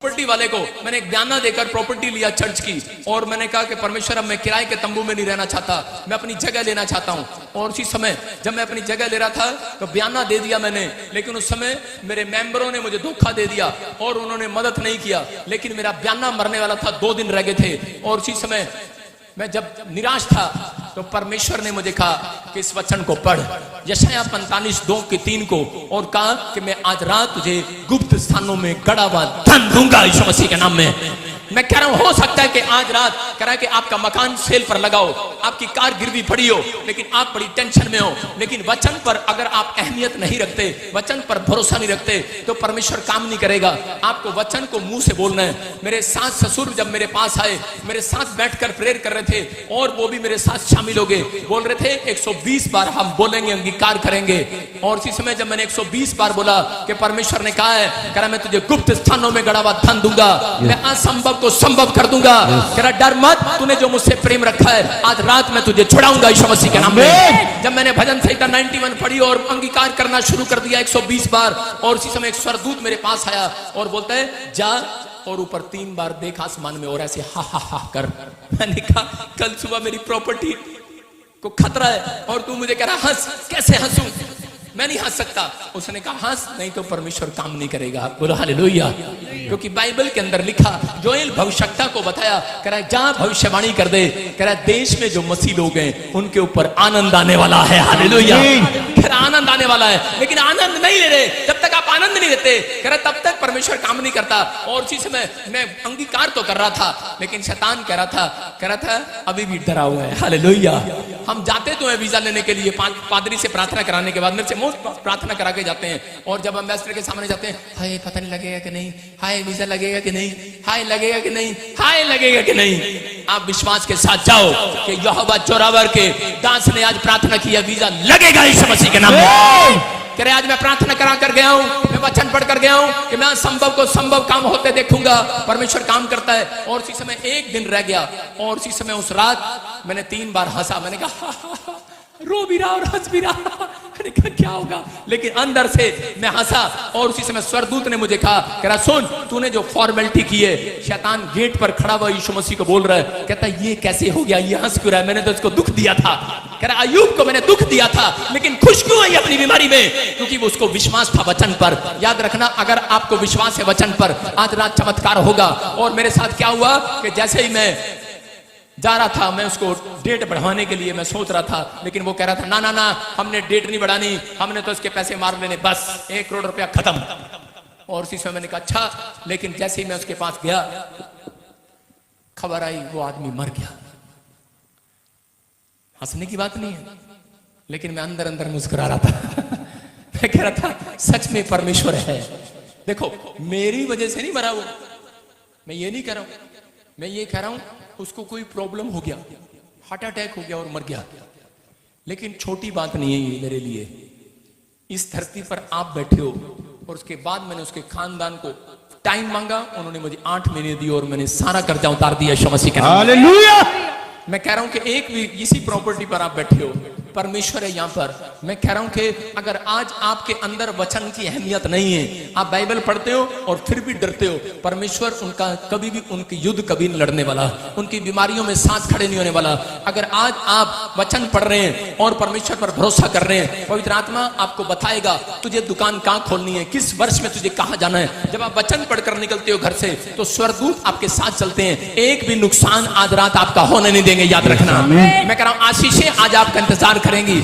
Property वाले को मैंने एक बयाना देकर प्रॉपर्टी लिया चर्च की, और मैंने कहा कि परमेश्वर अब मैं किराए के तंबू में नहीं रहना चाहता, मैं अपनी जगह लेना चाहता हूं। और उसी समय जब मैं अपनी जगह ले रहा था तो बयाना दे दिया मैंने, लेकिन उस समय मेरे मेंबरों ने मुझे धोखा दे दिया और उन्होंने मदद नहीं किया। लेकिन मेरा बयाना मरने वाला था, 2 दिन रह गए थे। और उसी समय मैं जब निराश था तो परमेश्वर ने मुझे कहा कि इस वचन को पढ़, यशायाह 45:2-3 को, और कहा कि मैं आज रात तुझे गुप्त स्थानों में गड़ा हुआ धन दूंगा यीशु मसीह के नाम में। मैं कह रहा हूं हो सकता है कि आज रात कह रहा है कि आपका मकान सेल पर लगाओ, आपकी कार गिरवी पड़ी हो, लेकिन आप बड़ी टेंशन में हो, लेकिन वचन पर अगर आप अहमियत नहीं रखते, वचन पर भरोसा नहीं रखते, तो परमेश्वर काम नहीं करेगा। आपको वचन को मुंह से बोलना है। मेरे सास ससुर जब मेरे पास आए, मेरे साथ बैठकर प्रेयर कर रहे थे, और वो भी मेरे साथ शामिल हो गए, बोल रहे थे 120 बार हम बोलेंगे, अंगीकार करेंगे। और इसी समय जब मैंने 120 बार बोला कि परमेश्वर ने कहा है, कह रहा मैं तुझे गुप्त स्थानों में गड़ा हुआ धन दूंगा, मैं असंभव को संभव कर दूंगा। कह रहा डर मत, तूने जो मुझसे प्रेम रखा है आज रात में तुझे छुड़ाऊंगा यीशु मसीह के नाम में। जब मैंने भजन संहिता 91 पढ़ी और अंगीकार करना शुरू कर दिया 120 बार, और उसी समय एक स्वर्गदूत मेरे पास आया और बोलता है जा और ऊपर 3 बार देख आसमान में और ऐसे हा हा हा कर। मैंने कहा कल सुबह मेरी प्रॉपर्टी को खतरा है और तू मुझे कह रहा हंस, कैसे हंसूं, मैं नहीं हंस सकता। उसने कहा हंस, नहीं तो परमेश्वर काम नहीं करेगा। बोलो हालेलुया। क्योंकि बाइबल के अंदर लिखा, जोएल भविष्यवक्ता को बताया, कह रहा है जा भविष्यवाणी कर दे, कह रहा है देश में जो मसीह लोग हैं उनके ऊपर आनंद आने वाला है। हालेलुया। कह रहा आनंद आने वाला है, लेकिन आनंद नहीं ले रहे। जब तक आप आनंद नहीं लेते, कह रहा तब तक परमेश्वर काम नहीं करता। और उसी समय मैं अंगीकार तो कर रहा था, लेकिन शैतान कह रहा था अभी भी डरा हुआ है। हालेलुया। हम जाते तो है वीजा लेने के लिए, पादरी से प्रार्थना कराने के बाद मेरे से प्रार्थना करा के जाते हैं, और जब एम्बेसडर के सामने जाते हैं, हाय पता नहीं लगेगा कि नहीं, हाय वीजा लगेगा कि नहीं, हाय लगेगा कि नहीं, हाय लगेगा कि नहीं। आप विश्वास के साथ जाओ कि यहोवा जोरावर के दास ने आज प्रार्थना किया, वीजा लगेगा यीशु मसीह के नाम में। कह रहे आज मैं प्रार्थना करा कर गया हूं, मैं वचन पढ़ कर गया हूं कि मैं संभव को संभव काम होते देखूंगा। परमेश्वर काम करता है। और उसी समय 1 दिन रह गया, और उसी समय उस रात मैंने 3 बार हंसा। मैंने कहा रो भी रहा और हंस भी रहा। मैंने कहा क्या होगा, लेकिन अंदर से मैं हंसा। और उसी समय स्वर्गदूत ने मुझे कहा, कह रहा सुन तूने जो फॉर्मेलिटी की है, शैतान गेट पर खड़ा हुआ यीशु मसीह को बोल रहा है, कहता ये कैसे हो गया, ये हंस क्यों रहा है, मैंने तो इसको दुख दिया था। कह रहा अय्यूब को मैंने दुख दिया था, लेकिन खुश क्यों है अपनी बीमारी में, क्योंकि वो उसको विश्वास था वचन पर। याद रखना, अगर आपको विश्वास है वचन पर, आज रात चमत्कार होगा। और मेरे साथ क्या हुआ कि जैसे ही मैं जा रहा था, मैं उसको डेट बढ़ाने के लिए मैं सोच रहा था, लेकिन वो कह रहा था ना ना ना हमने डेट नहीं बढ़ानी, हमने तो इसके पैसे मार लेने, बस 1 करोड़ रुपया खत्म। और उसी समय मैंने कहा अच्छा, लेकिन जैसे ही मैं उसके पास गया खबर आई वो आदमी मर गया। हंसने की बात नहीं है, लेकिन मैं अंदर अंदर मुस्कुरा रहा था। मैं कह रहा था सच में परमेश्वर है। देखो मेरी वजह से नहीं मरा वो, मैं ये नहीं कह रहा हूं, मैं ये कह रहा हूं उसको कोई प्रॉब्लम हो गया, हार्ट अटैक हो गया और मर गया। लेकिन छोटी बात नहीं है ये मेरे लिए। इस धरती पर आप बैठे हो, और उसके बाद मैंने उसके खानदान को टाइम मांगा, उन्होंने मुझे 8 महीने दिए और मैंने सारा कर्जा उतार दिया यीशु मसीह के नाम में। हालेलुया। मैं कह रहा हूं कि एक भी इसी प्रॉपर्टी पर आप बैठे हो, परमेश्वर है यहां पर। मैं कह रहा हूं कि अगर आज आपके अंदर वचन की अहमियत नहीं है, आप बाइबल पढ़ते हो और फिर भी डरते हो, परमेश्वर उनका कभी भी उनकी युद्ध कभी नहीं लड़ने वाला, उनकी बीमारियों में साथ खड़े नहीं होने वाला। अगर आज आप वचन पढ़ रहे हैं और परमेश्वर पर भरोसा कर रहे हैं, पवित्र आत्मा आपको बताएगा तुझे दुकान कहां खोलनी है, किस वर्ष में तुझे कहां जाना है। जब आप वचन पढ़कर निकलते हो घर से, तो स्वर्गदूत आपके साथ चलते हैं, एक भी नुकसान आज रात आपका होने नहीं देंगे। याद रखना, मैं कह रहा हूं आशीषें आज आपका इंतजार करेंगी।